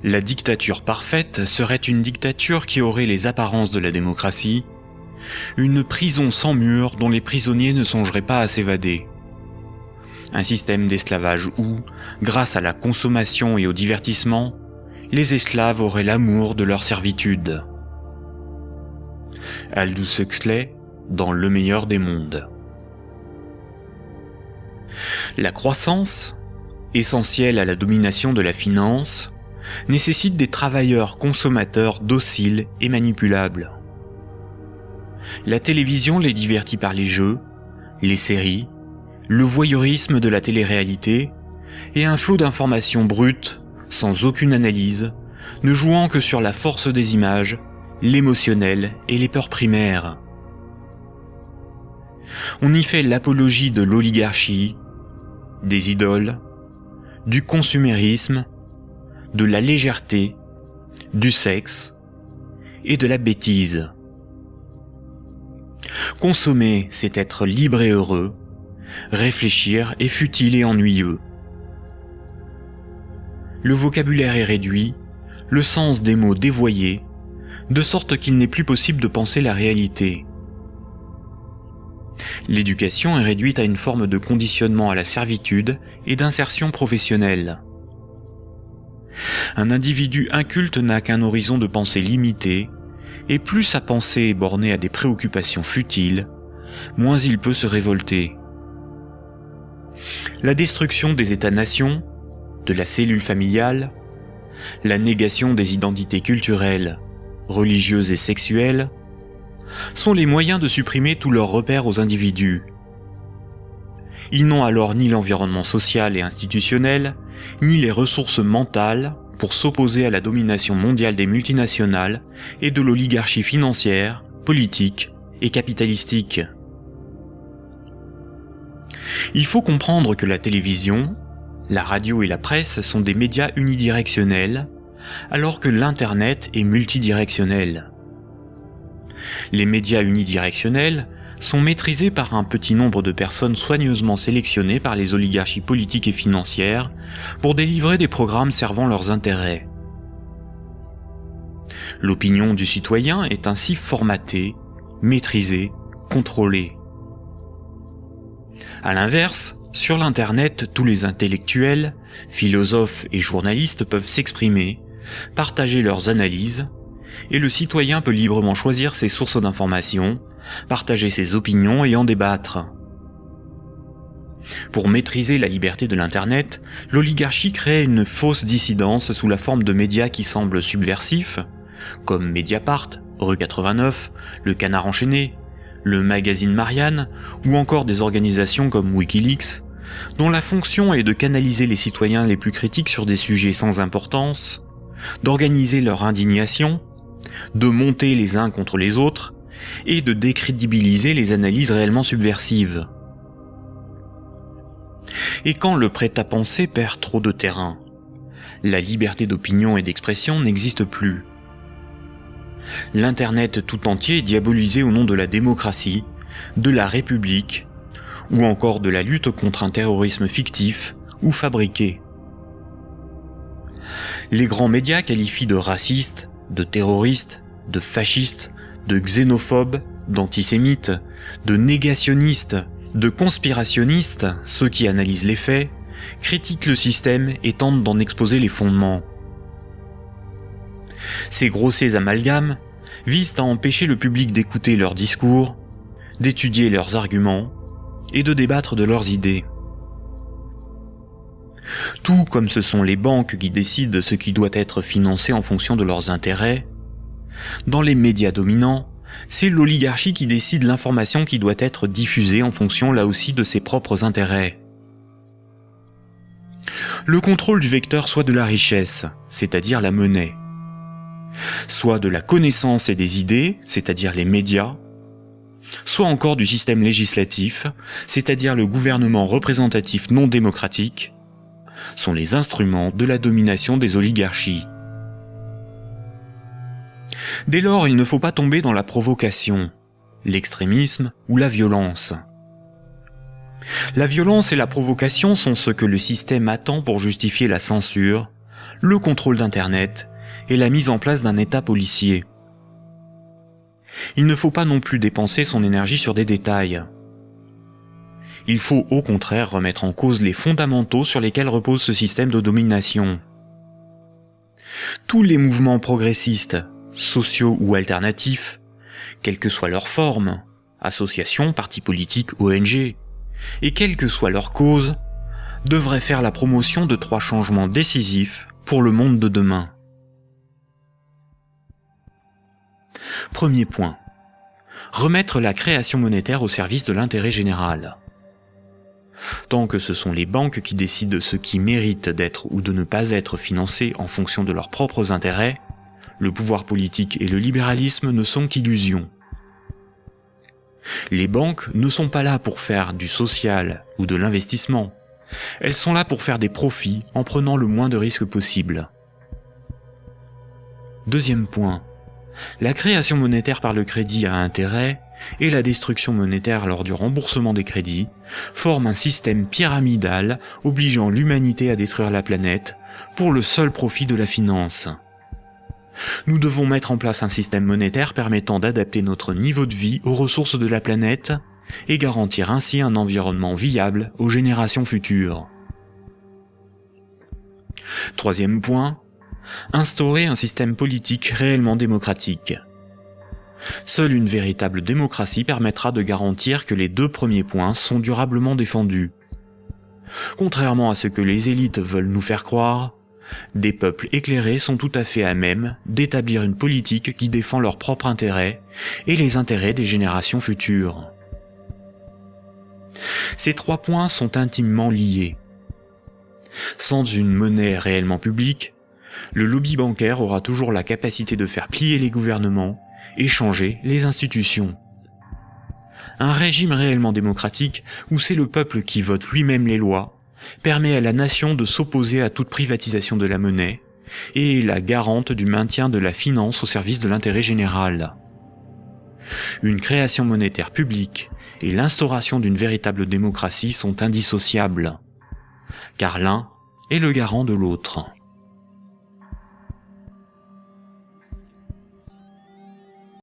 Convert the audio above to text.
La dictature parfaite serait une dictature qui aurait les apparences de la démocratie, une prison sans murs dont les prisonniers ne songeraient pas à s'évader. Un système d'esclavage où, grâce à la consommation et au divertissement, les esclaves auraient l'amour de leur servitude. Aldous Huxley, dans Le meilleur des mondes. La croissance, essentielle à la domination de la finance, nécessite des travailleurs consommateurs dociles et manipulables. La télévision les divertit par les jeux, les séries, le voyeurisme de la télé-réalité et un flot d'informations brutes, sans aucune analyse, ne jouant que sur la force des images, l'émotionnel et les peurs primaires. On y fait l'apologie de l'oligarchie, des idoles, du consumérisme, de la légèreté, du sexe et de la bêtise. Consommer, c'est être libre et heureux. Réfléchir est futile et ennuyeux. Le vocabulaire est réduit, le sens des mots dévoyé, de sorte qu'il n'est plus possible de penser la réalité. L'éducation est réduite à une forme de conditionnement à la servitude et d'insertion professionnelle. Un individu inculte n'a qu'un horizon de pensée limité, et plus sa pensée est bornée à des préoccupations futiles, moins il peut se révolter. La destruction des États-nations, de la cellule familiale, la négation des identités culturelles, religieuses et sexuelles, sont les moyens de supprimer tous leurs repères aux individus. Ils n'ont alors ni l'environnement social et institutionnel, ni les ressources mentales pour s'opposer à la domination mondiale des multinationales et de l'oligarchie financière, politique et capitalistique. Il faut comprendre que la télévision, la radio et la presse sont des médias unidirectionnels, alors que l'Internet est multidirectionnel. Les médias unidirectionnels sont maîtrisés par un petit nombre de personnes soigneusement sélectionnées par les oligarchies politiques et financières pour délivrer des programmes servant leurs intérêts. L'opinion du citoyen est ainsi formatée, maîtrisée, contrôlée. À l'inverse, sur l'Internet, tous les intellectuels, philosophes et journalistes peuvent s'exprimer, partager leurs analyses, et le citoyen peut librement choisir ses sources d'information, partager ses opinions et en débattre. Pour maîtriser la liberté de l'Internet, l'oligarchie crée une fausse dissidence sous la forme de médias qui semblent subversifs, comme Mediapart, Rue 89, Le Canard enchaîné, le magazine Marianne, ou encore des organisations comme Wikileaks, dont la fonction est de canaliser les citoyens les plus critiques sur des sujets sans importance, d'organiser leur indignation, de monter les uns contre les autres, et de décrédibiliser les analyses réellement subversives. Et quand le prêt-à-penser perd trop de terrain, la liberté d'opinion et d'expression n'existe plus. L'Internet tout entier est diabolisé au nom de la démocratie, de la République, ou encore de la lutte contre un terrorisme fictif ou fabriqué. Les grands médias qualifient de racistes, de terroristes, de fascistes, de xénophobes, d'antisémites, de négationnistes, de conspirationnistes ceux qui analysent les faits, critiquent le système et tentent d'en exposer les fondements. Ces grossiers amalgames visent à empêcher le public d'écouter leurs discours, d'étudier leurs arguments et de débattre de leurs idées. Tout comme ce sont les banques qui décident ce qui doit être financé en fonction de leurs intérêts, dans les médias dominants, c'est l'oligarchie qui décide l'information qui doit être diffusée en fonction là aussi de ses propres intérêts. Le contrôle du vecteur soit de la richesse, c'est-à-dire la monnaie, soit de la connaissance et des idées, c'est-à-dire les médias, soit encore du système législatif, c'est-à-dire le gouvernement représentatif non démocratique, sont les instruments de la domination des oligarchies. Dès lors, il ne faut pas tomber dans la provocation, l'extrémisme ou la violence. La violence et la provocation sont ce que le système attend pour justifier la censure, le contrôle d'Internet et la mise en place d'un État policier. Il ne faut pas non plus dépenser son énergie sur des détails. Il faut au contraire remettre en cause les fondamentaux sur lesquels repose ce système de domination. Tous les mouvements progressistes, sociaux ou alternatifs, quelle que soit leur forme, associations, partis politiques, ONG, et quelle que soit leur cause, devraient faire la promotion de 3 changements décisifs pour le monde de demain. Premier point. Remettre la création monétaire au service de l'intérêt général. Tant que ce sont les banques qui décident de ce qui mérite d'être ou de ne pas être financé en fonction de leurs propres intérêts, le pouvoir politique et le libéralisme ne sont qu'illusions. Les banques ne sont pas là pour faire du social ou de l'investissement. Elles sont là pour faire des profits en prenant le moins de risques possible. Deuxième point. La création monétaire par le crédit à intérêt et la destruction monétaire lors du remboursement des crédits forment un système pyramidal obligeant l'humanité à détruire la planète pour le seul profit de la finance. Nous devons mettre en place un système monétaire permettant d'adapter notre niveau de vie aux ressources de la planète et garantir ainsi un environnement viable aux générations futures. Troisième point, instaurer un système politique réellement démocratique. Seule une véritable démocratie permettra de garantir que les 2 premiers points sont durablement défendus. Contrairement à ce que les élites veulent nous faire croire, des peuples éclairés sont tout à fait à même d'établir une politique qui défend leurs propres intérêts et les intérêts des générations futures. Ces 3 points sont intimement liés. Sans une monnaie réellement publique, le lobby bancaire aura toujours la capacité de faire plier les gouvernements et changer les institutions. Un régime réellement démocratique, où c'est le peuple qui vote lui-même les lois, permet à la nation de s'opposer à toute privatisation de la monnaie et est la garante du maintien de la finance au service de l'intérêt général. Une création monétaire publique et l'instauration d'une véritable démocratie sont indissociables, car l'un est le garant de l'autre.